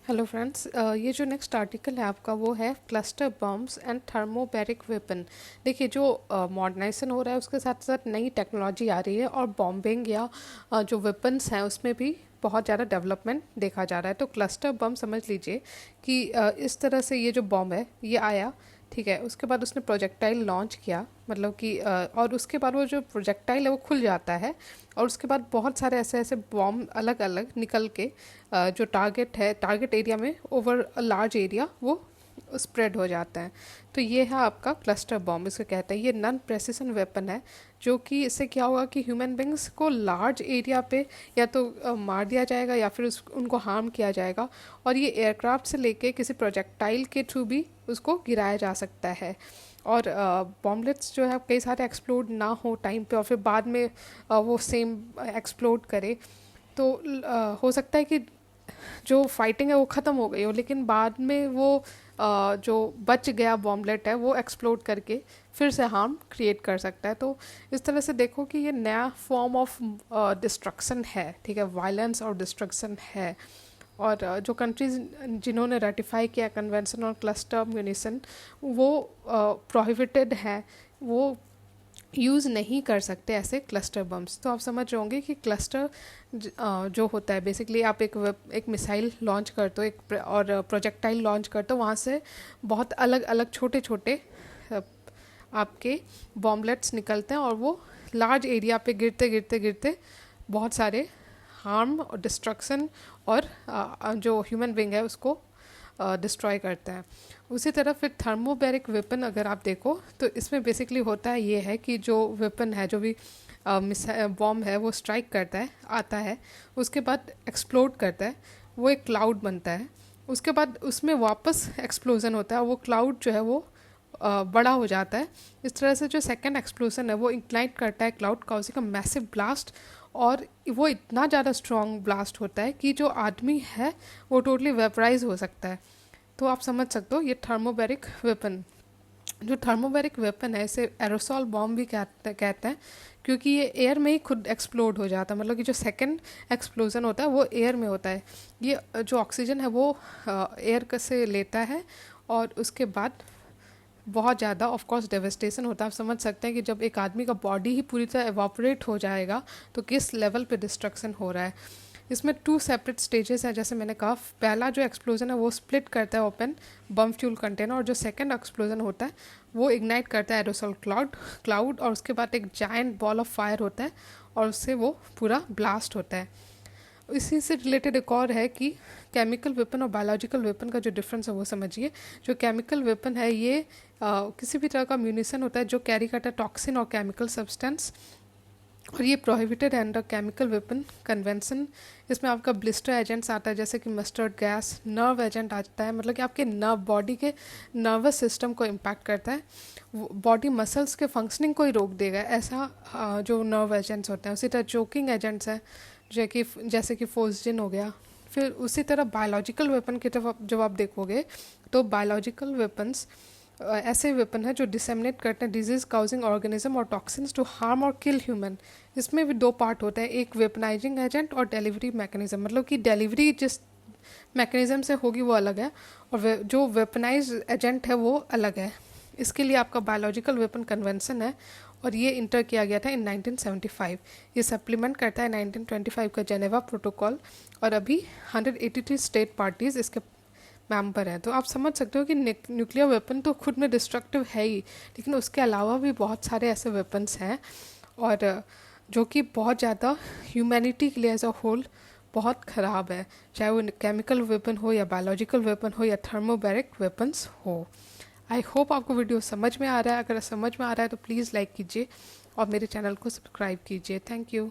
Hello friends, ये जो next article है आपका वो है cluster bombs and thermobaric weapon. देखिए जो मॉडर्नाइजेशन हो रहा है उसके साथ साथ नई टेक्नोलॉजी आ रही है और बॉम्बिंग या जो वेपन्स हैं उसमें भी बहुत ज़्यादा डेवलपमेंट देखा जा रहा है। तो क्लस्टर बम समझ लीजिए कि इस तरह से ये जो बॉम्ब है ये आया, ठीक है। उसके बाद उसने प्रोजेक्टाइल लॉन्च किया, मतलब कि और उसके बाद वो जो प्रोजेक्टाइल है वो खुल जाता है और उसके बाद बहुत सारे ऐसे ऐसे बॉम्ब अलग अलग निकल के जो टारगेट है, टारगेट एरिया में ओवर अ लार्ज एरिया वो स्प्रेड हो जाता है। तो ये है आपका क्लस्टर बॉम्ब, इसको कहते हैं। ये नॉन प्रेसिशन वेपन है जो कि इससे क्या होगा कि ह्यूमन बींग्स को लार्ज एरिया पे या तो मार दिया जाएगा या फिर उनको हार्म किया जाएगा। और ये एयरक्राफ्ट से लेके किसी प्रोजेक्टाइल के थ्रू भी उसको गिराया जा सकता है। और बॉम्बलेट्स जो है कई सारे एक्सप्लोड ना हो टाइम पे और फिर बाद में वो सेम एक्सप्लोड करे, तो हो सकता है कि जो फाइटिंग है वो ख़त्म हो गई हो, लेकिन बाद में वो जो बच गया बॉम्बलेट है वो एक्सप्लोड करके फिर से हार्म क्रिएट कर सकता है। तो इस तरह से देखो कि ये नया फॉर्म ऑफ डिस्ट्रक्शन है, ठीक है, वायलेंस और डिस्ट्रक्शन है। और जो कंट्रीज जिन्होंने रेटिफाई किया कन्वेंशन ऑन क्लस्टर म्यूनिशन वो प्रोहिबिटेड है, वो यूज़ नहीं कर सकते ऐसे क्लस्टर बम्स। तो आप समझ रहे होंगे कि क्लस्टर जो होता है बेसिकली आप एक मिसाइल लॉन्च करते हो और प्रोजेक्टाइल लॉन्च करते हो, वहाँ से बहुत अलग अलग छोटे छोटे आपके बॉम्बलेट्स निकलते हैं और वो लार्ज एरिया पे गिरते गिरते गिरते बहुत सारे हार्म और डिस्ट्रक्शन और जो ह्यूमन बींग है उसको डिस्ट्रॉय करते हैं। उसी तरह फिर थर्मोबैरिक वेपन अगर आप देखो तो इसमें बेसिकली होता है ये है कि जो वेपन है, जो भी बॉम्ब है वो स्ट्राइक करता है, आता है, उसके बाद एक्सप्लोड करता है, वो एक क्लाउड बनता है, उसके बाद उसमें वापस एक्सप्लोजन होता है, वो क्लाउड जो है वो बड़ा हो जाता है। इस तरह से जो सेकंड एक्सप्लोजन है वो इंक्लाइट करता है क्लाउड का, उसी का मैसिव ब्लास्ट। और वो इतना ज़्यादा स्ट्रॉन्ग ब्लास्ट होता है कि जो आदमी है वो टोटली वेपराइज हो सकता है। तो आप समझ सकते हो ये थर्मोबैरिक वेपन। जो थर्मोबैरिक वेपन है इसे एरोसॉल बॉम्ब भी कहते हैं, क्योंकि ये एयर में ही खुद एक्सप्लोड हो जाता है, मतलब कि जो सेकंड एक्सप्लोजन होता है वो एयर में होता है। ये जो ऑक्सीजन है वो एयर से लेता है और उसके बाद बहुत ज़्यादा ऑफ कोर्स डेवस्टेशन होता है। आप समझ सकते हैं कि जब एक आदमी का बॉडी ही पूरी तरह एवापोरेट हो जाएगा तो किस लेवल पे डिस्ट्रक्शन हो रहा है। इसमें 2 सेपरेट स्टेजेस हैं, जैसे मैंने कहा। पहला जो एक्सप्लोजन है वो स्प्लिट करता है ओपन बम फ्यूल कंटेनर, और जो सेकंड एक्सप्लोजन होता है वो इग्नाइट करता है एरोसोल क्लाउड और उसके बाद एक जायंट बॉल ऑफ फायर होता है और उससे वो पूरा ब्लास्ट होता है। इसी से रिलेटेड एक और है कि केमिकल वेपन और बायोलॉजिकल वेपन का जो डिफरेंस है वो समझिए। जो केमिकल वेपन है ये किसी भी तरह का म्यूनिशन होता है जो कैरी करता है टॉक्सिन और केमिकल सब्सटेंस, और ये prohibited under chemical weapon convention. इसमें आपका ब्लिस्टर एजेंट्स आता है जैसे कि मस्टर्ड गैस, नर्व एजेंट आता है, मतलब कि आपके नर्व बॉडी के नर्वस सिस्टम को इम्पैक्ट करता है, बॉडी मसल्स के फंक्शनिंग को ही रोक देगा, ऐसा जो नर्व एजेंट्स होते हैं। उसी तरह चोकिंग एजेंट्स हैं जैसे कि फोर्सजिन हो गया। फिर उसी तरह बायोलॉजिकल वेपन की तरफ जब आप देखोगे तो बायोलॉजिकल वेपन्स ऐसे वेपन है जो डिसेमिनेट करते हैं डिजीज काउजिंग ऑर्गेनिज्म और टॉक्सिन्स टू हार्म और किल ह्यूमन। इसमें भी 2 पार्ट होते हैं, एक वेपनाइजिंग एजेंट और डिलीवरी मैकेनिज्म, मतलब कि डिलीवरी जिस मैकेनिज्म से होगी वो अलग है और जो वेपनाइज एजेंट है वो अलग है। इसके लिए आपका बायोलॉजिकल वेपन कन्वेंशन है और ये इंटर किया गया था इन 1975। ये सप्लीमेंट करता है 1925 का जेनेवा प्रोटोकॉल और अभी 183 स्टेट पार्टीज इसके मेंबर हैं। तो आप समझ सकते हो कि न्यूक्लियर वेपन तो खुद में डिस्ट्रक्टिव है ही, लेकिन उसके अलावा भी बहुत सारे ऐसे वेपन्स हैं और जो कि बहुत ज़्यादा ह्यूमैनिटी के लिए एज अ होल बहुत ख़राब है, चाहे वो केमिकल वेपन हो या बायोलॉजिकल वेपन हो या थर्मोबैरिक वेपन्स हो। आई होप आपको वीडियो समझ में आ रहा है। अगर समझ में आ रहा है तो प्लीज़ लाइक कीजिए और मेरे चैनल को सब्सक्राइब कीजिए। Thank you.